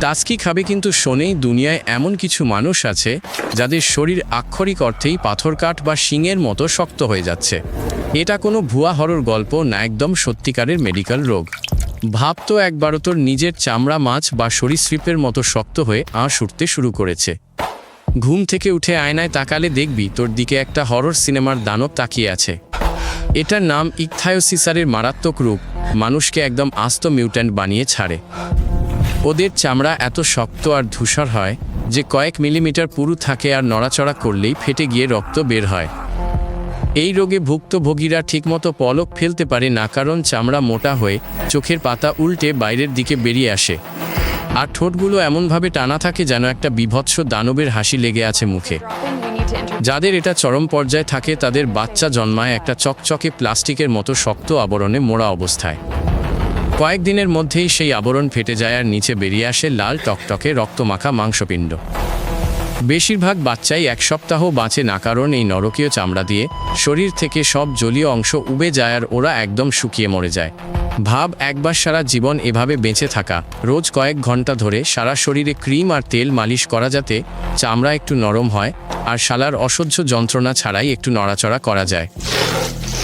টাস্কি খাবে কিন্তু শোনেই দুনিয়ায় এমন কিছু মানুষ আছে যাদের শরীর আক্ষরিক অর্থেই পাথরকাঠ বা শিংয়ের মতো শক্ত হয়ে যাচ্ছে। এটা কোনো ভুয়া হরর গল্প না, একদম সত্যিকারের মেডিকেল রোগ। ভাবতো একবারও তোর নিজের চামড়া মাছ বা সরীসৃপের মতো শক্ত হয়ে আঁশ উঠতে শুরু করেছে। ঘুম থেকে উঠে আয়নায় তাকালে দেখবি তোর দিকে একটা হরর সিনেমার দানব তাকিয়ে আছে। এটার নাম ইকথায়োসিসারের মারাত্মক রূপ, মানুষকে একদম আস্ত মিউট্যান্ট বানিয়ে ছাড়ে। ওদের চামড়া এত শক্ত আর ধূসর হয় যে কয়েক মিলিমিটার পুরু থাকে আর নড়াচড়া করলেই ফেটে গিয়ে রক্ত বের হয়। এই রোগে ভুক্তভোগীরা ঠিকমতো পলক ফেলতে পারে না, কারণ চামড়া মোটা হয়ে চোখের পাতা উল্টে বাইরের দিকে বেরিয়ে আসে, আর ঠোঁটগুলো এমনভাবে টানা থাকে যেন একটা বীভৎস দানবের হাসি লেগে আছে মুখে। যাদের এটা চরম পর্যায়ে থাকে তাদের বাচ্চা জন্মায় একটা চকচকে প্লাস্টিকের মতো শক্ত আবরণে মোড়া অবস্থায়। কয়েকদিনের মধ্যেই সেই আবরণ ফেটে যায় আর নিচে বেরিয়ে আসে লাল টকটকে রক্তমাখা মাংসপিণ্ড। বেশিরভাগ বাচ্চাই 1 সপ্তাহ বাঁচে না, কারণ এই নরকীয় চামড়া দিয়ে শরীর থেকে সব জলীয় অংশ উবে যায় আর ওরা একদম শুকিয়ে মরে যায়। ভাব, একবার সারা জীবন এভাবে বেঁচে থাকা, রোজ কয়েক ঘন্টা ধরে সারা শরীরে ক্রিম আর তেল মালিশ করা যাতে চামড়া একটু নরম হয় আর শালার অসহ্য যন্ত্রণা ছাড়াই একটু নড়াচড়া করা যায়।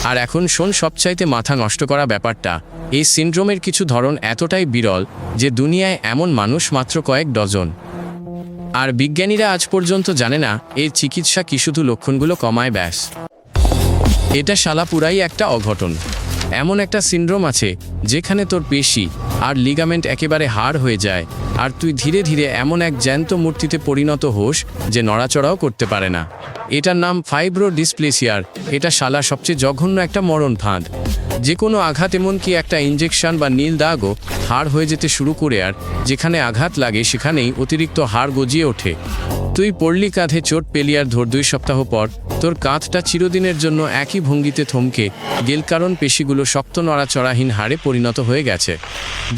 আর এখন শোন সবচাইতে মাথা নষ্ট করা ব্যাপারটা, এই সিনড্রোমের কিছু ধরন এতটাই বিরল যে দুনিয়ায় এমন মানুষ মাত্র কয়েক ডজন। আর বিজ্ঞানীরা আজ পর্যন্ত জানে না এর চিকিৎসা কি শুধু লক্ষণগুলো কমায় ব্যাস। এটা শালা পুরাই একটা অঘটন। এমন একটা সিনড্রোম আছে যেখানে তোর পেশি আর লিগামেন্ট একেবারে হাড় হয়ে যায় আর তুই ধীরে ধীরে এমন এক জ্যান্ত মূর্তিতে পরিণত হোস যে নড়াচড়াও করতে পারে না। এটার নাম ফাইব্রোডিসপ্লেসিয়ার। এটা শালা সবচেয়ে জঘন্য একটা মরণ ফাঁদ। যে কোনো আঘাত, এমনকি একটা ইঞ্জেকশন বা নীল দাগও হাড় হয়ে যেতে শুরু করে, আর যেখানে আঘাত লাগে সেখানেই অতিরিক্ত হাড় গজিয়ে ওঠে। তুই পড়লি কাঁধে চোট পেলি আর ধর 2 সপ্তাহ পর তোর কাঁধটা চিরদিনের জন্য একই ভঙ্গিতে থমকে গেল, কারণ পেশিগুলো শক্ত নড়াচড়াহীন হাড়ে পরিণত হয়ে গেছে।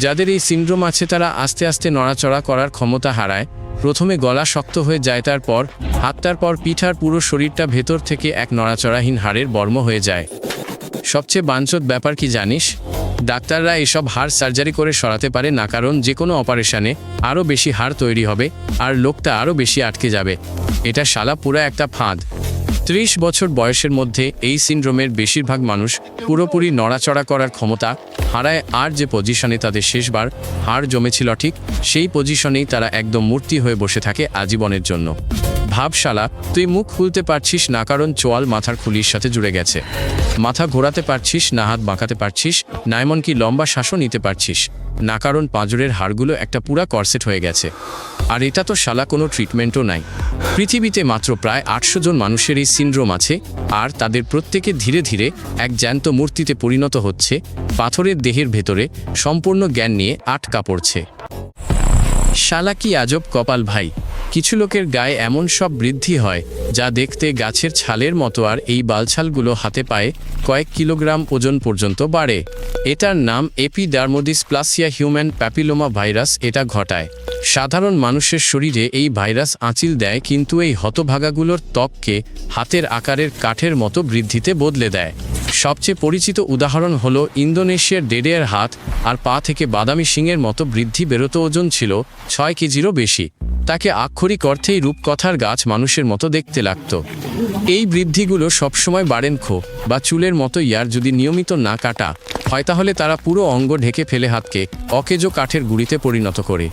যাদের এই সিনড্রোম আছে তারা আস্তে আস্তে নড়াচড়া করার ক্ষমতা হারায়। প্রথমে গলা শক্ত হয়ে যায়, তারপর হাত, তারপর পিঠ, আর পুরো শরীরটা ভেতর থেকে এক নড়াচড়াহীন হাড়ের বর্ম হয়ে যায়। সবচেয়ে বাঞ্ছদ ব্যাপার কি জানিস? ডাক্তাররা এসব হাড় সার্জারি করে সরাতে পারে না, কারণ যে কোনো অপারেশনে আরও বেশি হাড় তৈরি হবে আর লোকটা আরও বেশি আটকে যাবে। এটা শালা পুরা একটা ফাঁদ। 30 বছর বয়সের মধ্যে এই সিনড্রোমের বেশিরভাগ মানুষ পুরোপুরি নড়াচড়া করার ক্ষমতা হারায়, আর যে পজিশনে তাদের শেষবার হাড় জমেছিল ঠিক সেই পজিশনেই তারা একদম মূর্তি হয়ে বসে থাকে আজীবনের জন্য। ভাব শালা, তুই মুখ খুলতে পারছিস না কারণ চোয়াল মাথার খুলির সাথে জুড়ে গেছে, মাথা ঘোরাতে পারছিস না, হাত বাঁকাতে পারছিস না, এমনকি লম্বা শ্বাসও নিতে পারছিস না, কারণ পাঁজরের হাড়গুলো একটা পুরা করসেট হয়ে গেছে। আর এটা তো শালা কোনো ট্রিটমেন্টও নাই। পৃথিবীতে মাত্র প্রায় 800 জন মানুষের এই সিনড্রোম আছে, আর তাদের প্রত্যেকে ধীরে ধীরে এক জ্যান্ত মূর্তিতে পরিণত হচ্ছে, পাথরের দেহের ভেতরে সম্পূর্ণ জ্ঞান নিয়ে আটকা পড়ছে। শালা কি আজব কপাল ভাই! কিছু লোকের গায়ে এমন সব বৃদ্ধি হয় যা দেখতে গাছের ছালের মতো, আর এই বালছালগুলো হাতে পায়ে কয়েক কিলোগ্রাম ওজন পর্যন্ত বাড়ে। এটার নাম এপিডার্মোডিসপ্লাসিয়া হিউম্যান প্যাপিলোমা ভাইরাস। এটা ঘটায় সাধারণ মানুষের শরীরে এই ভাইরাস আঁচিল দেয়, কিন্তু এই হতভাগাগুলোর ত্বককে হাতের আকারের কাঠের মতো বৃদ্ধিতে বদলে দেয়। সবচেয়ে পরিচিত উদাহরণ হলো ইন্দোনেশিয়ার ডেডের হাত আর পা থেকে বাদামি শিংয়ের মতো বৃদ্ধি বেরোতো। ওজন ছিল 6 কেজিরও বেশি। তাকে আক্ষরিক অর্থেই রূপকথার গাছ মানুষের মতো দেখতে লাগত। এই বৃদ্ধিগুলো সবসময় বাড়েনখো বা চুলের মতো, ইয়ার যদি নিয়মিত না কাটা হয় তাহলে তারা পুরো অঙ্গ ঢেকে ফেলে হাতকে অকেজো কাঠের গুঁড়িতে পরিণত করে।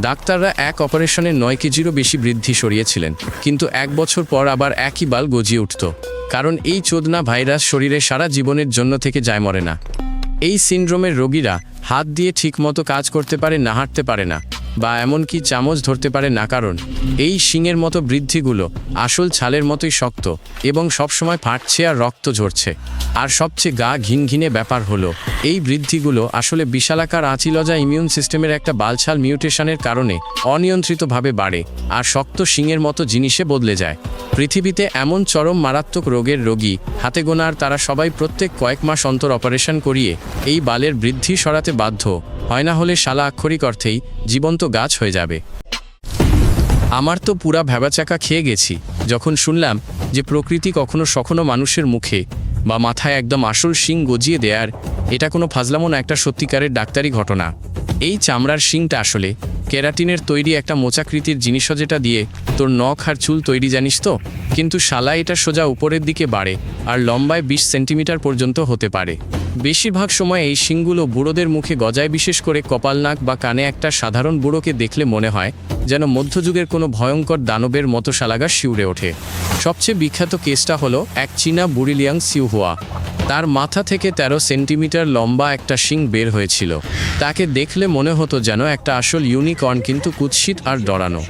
ডাক্তাররা এক অপারেশনে 9 কেজিরও বেশি বৃদ্ধি সরিয়েছিলেন, কিন্তু 1 বছর পর আবার একই বাল গজিয়ে উঠত, কারণ এই চোদনা ভাইরাস শরীরে সারা জীবনের জন্য থেকে যায়, মরে না। এই সিনড্রোমের রোগীরা হাত দিয়ে ঠিকমতো কাজ করতে পারে না, হাঁটতে পারে না, বা এমনকি চামচ ধরতে পারে না, কারণ এই শিংয়ের মতো বৃদ্ধিগুলো আসল ছালের মতোই শক্ত এবং সবসময় ফাটছে আর রক্ত ঝরছে। আর সবচেয়ে গা ঘিনঘিনে ব্যাপার হলো এই বৃদ্ধিগুলো আসলে বিশালাকার আঁচিলজা ইমিউন সিস্টেমের একটা বালছাল মিউটেশনের কারণে অনিয়ন্ত্রিতভাবে বাড়ে আর শক্ত শিংয়ের মতো জিনিসে বদলে যায়। পৃথিবীতে এমন চরম মারাত্মক রোগের রোগী হাতে গোনা, আর তারা সবাই প্রত্যেক কয়েক মাস অন্তর অপারেশন করিয়ে এই বালের বৃদ্ধি সরাতে বাধ্য হয়, না হলে শালা আক্ষরিক অর্থেই জীবন্ত গাছ হয়ে যাবে। আমার তো পুরা ভ্যাবাচাকা খেয়ে গেছি যখন শুনলাম যে প্রকৃতি কখনো মানুষের মুখে বা মাথায় একদম আসল শিং গজিয়ে দেয়ার। এটা কোনো ফাজলামো না, একটা সত্যিকারের ডাক্তারি ঘটনা। এই চামড়ার শিংটা আসলে কেরাটিনের তৈরি একটা মোচাকৃতির জিনিস, যেটা দিয়ে তোর নখ আর চুল তৈরি, জানিস তো? কিন্তু শালা এটা সোজা উপরের দিকে বাড়ে আর লম্বায় 20 সেন্টিমিটার পর্যন্ত হতে পারে। বেশিরভাগ সময় এই শিংগুলো বুড়োদের মুখে গজায়, বিশেষ করে কপাল, নাক বা কানে। একটা সাধারণ বুড়োকে দেখলে মনে হয় যেন মধ্যযুগের কোনো ভয়ঙ্কর দানবের মতো শালাগা শিউরে ওঠে। সবচেয়ে বিখ্যাত কেসটা হলো এক চীনা বুড়ি লিয়াং সিউহুয়া। তার মাথা থেকে 13 সেন্টিমিটার লম্বা একটা শিং বের হয়েছিল। তাকে দেখলে মনে হতো যেন একটা আসল ইউনিকর্ন, কিন্তু কুৎসিত আর ডরানো।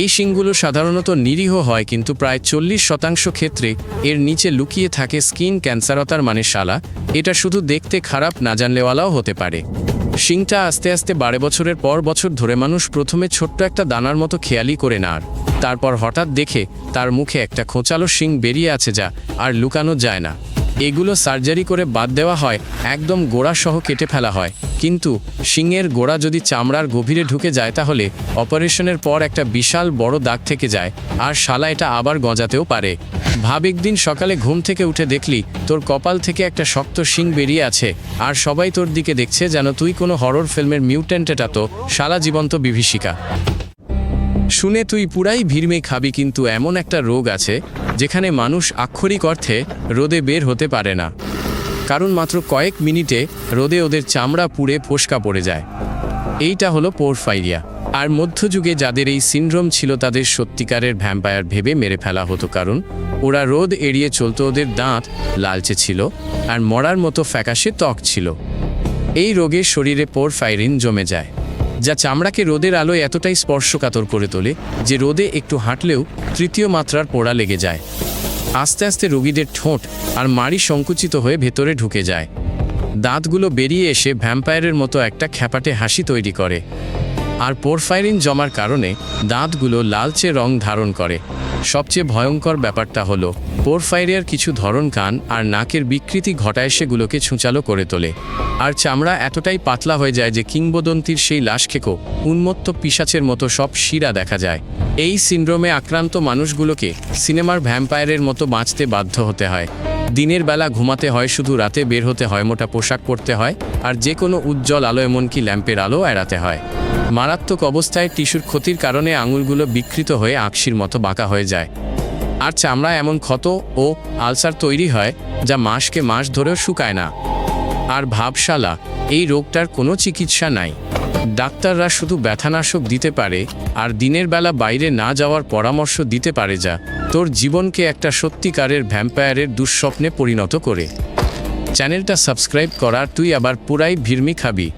এই শিংগুলো সাধারণত নিরীহ হয়, কিন্তু প্রায় 40% ক্ষেত্রে এর নিচে লুকিয়ে থাকে স্কিন ক্যান্সারতার মানে শালা এটা শুধু দেখতে খারাপ, না জানলেওয়ালাও হতে পারে। শিংটা আস্তে আস্তে 12 বছরের পর বছর ধরে মানুষ প্রথমে ছোট্ট একটা দানার মতো খেয়ালই করে না, আর তারপর হঠাৎ দেখে তার মুখে একটা খোঁচালো শিং বেরিয়ে আছে, যা আর লুকানো যায় না। এগুলো সার্জারি করে বাদ দেওয়া হয়, একদম গোড়া সহ কেটে ফেলা হয়। কিন্তু শিংয়ের গোড়া যদি চামড়ার গভীরে ঢুকে যায় তাহলে অপারেশনের পর একটা বিশাল বড় দাগ থেকে যায়, আর শালা এটা আবার গজাতেও পারে। ভাব, একদিন সকালে ঘুম থেকে উঠে দেখলি তোর কপাল থেকে একটা শক্ত শিং বেরিয়ে আছে, আর সবাই তোর দিকে দেখছে যেন তুই কোনো হরর ফিল্মের মিউট্যান্ট। এটা তো শালা জীবন্ত বিভীষিকা। শুনে তুই পুরাই ভিড়মে খাবি, কিন্তু এমন একটা রোগ আছে যেখানে মানুষ আক্ষরিক অর্থে রোদে বের হতে পারে না, কারণ মাত্র কয়েক মিনিটে রোদে ওদের চামড়া পুড়ে ফোসকা পড়ে যায়। এইটা হলো পোরফাইরিয়া। আর মধ্যযুগে যাদের এই সিনড্রোম ছিল তাদের সত্যিকারের ভ্যাম্পায়ার ভেবে মেরে ফেলা হতো, কারণ ওরা রোদ এড়িয়ে চলতো, ওদের দাঁত লালচে ছিল আর মরার মতো ফ্যাকাশে ত্বক ছিল। এই রোগে শরীরে পোরফাইরিন জমে যায়, যা চামড়াকে রোদের আলোয় এতটাই স্পর্শকাতর করে তোলে যে রোদে একটু হাঁটলেও তৃতীয় মাত্রার পোড়া লেগে যায়। আস্তে আস্তে রোগীদের ঠোঁট আর মাড়ি সংকুচিত হয়ে ভেতরে ঢুকে যায়। দাঁতগুলো বেরিয়ে এসে ভ্যাম্পায়ারের মতো একটা খ্যাপাটে হাসি তৈরি করে, আর পোরফাইরিন জমার কারণে দাঁতগুলো লালচে রং ধারণ করে। সবচেয়ে ভয়ঙ্কর ব্যাপারটা হলো পোরফাইরিয়ার কিছু ধরন কান আর নাকের বিকৃতি ঘটায়, সেগুলোকে ছুঁচালো করে তোলে, আর চামড়া এতটাই পাতলা হয়ে যায় যে কিংবদন্তির সেই লাশ খেকো উন্মত্ত পিশাচের মতো সব শিরা দেখা যায়। এই সিনড্রোমে আক্রান্ত মানুষগুলোকে সিনেমার ভ্যাম্পায়ারের মতো বাঁচতে বাধ্য হতে হয়। দিনের বেলা ঘুমাতে হয় শুধু, রাতে বের হতে হয়, মোটা পোশাক পরতে হয়, আর যে কোনো উজ্জ্বল আলো, এমনকি ল্যাম্পের আলো এড়াতে হয়। মারাত্মক অবস্থায় টিস্যুর ক্ষতির কারণে আঙুলগুলো বিকৃত হয়ে আঁকশির মতো বাঁকা হয়ে যায়, আর চামড়া এমন ক্ষত ও আলসার তৈরি হয় যা মাসকে মাস ধরেও শুকায় না। আর ভাবশালা, এই রোগটার কোনো চিকিৎসা নাই। ডাক্তাররা শুধু ব্যথানাশক দিতে পারে আর দিনের বেলা বাইরে না যাওয়ার পরামর্শ দিতে পারে, যা তোর জীবনকে একটা সত্যিকারের ভ্যাম্পায়ারের দুঃস্বপ্নে পরিণত করে। চ্যানেলটা সাবস্ক্রাইব করার তুই আবার পুরাই ভিড়মি খাবি।